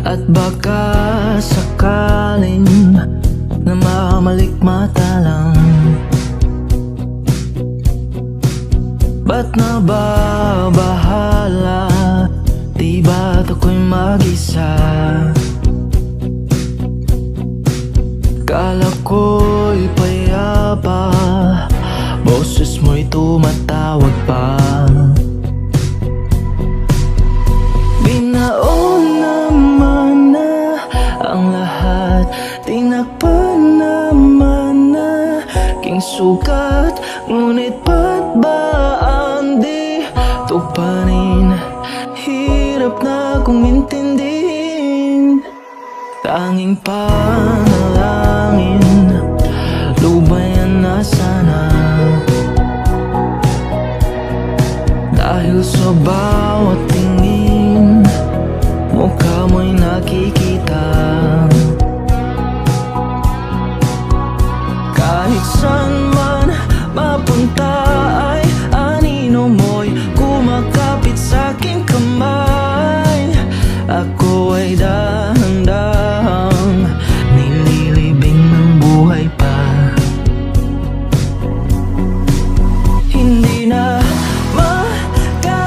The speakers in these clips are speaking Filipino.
At baka sakaling na mamalikmata lang. Ba't nababahala? Di ba't ako'y mag-isa? Kala ko'y payapa, boses mo'y tumatawag pa. Binaon naman na ang lahat, tinakpan naman na king sugat. Ngunit ba't ba ang di tuparin? Hirap na kong intindihin. Tanging panalangin, lubayan na sana. Dahil sa bawat tingin, mukha mo'y nakikita. Kahit saan man mapunta ay anino mo'y kumakapit sa'king kamay. Ako ay dahan-dahang nililibing ng buhay pa. Hindi na makalaya,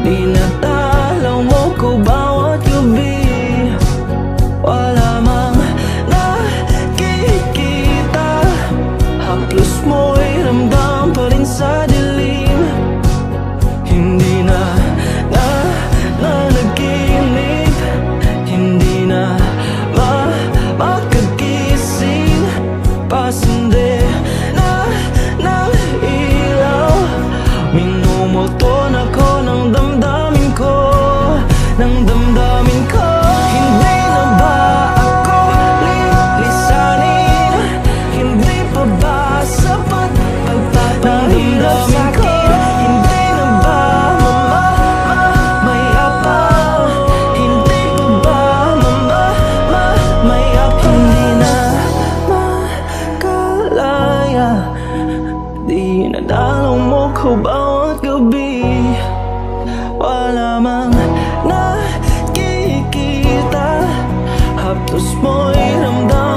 di na talaw mo ko bawat gabi. Wala mang nakikita, haplos mo'y ramdam pa rin sa dilim. Hindi na nanaginip, hindi na makagising. Pasinde na ng ilaw, minumulton ako ng damdamin ko, ng damdamin ko. Hindi na ba ako lilisanin? Hindi pa ba sapat pagpapahirap sa'kin? Hindi na ba mamayapa? Hindi pa ba mamayapa? Hindi na makalaya, di na dalaw mo ko bawat gabi. Wala mang nakikita, haplos mo'y ramdam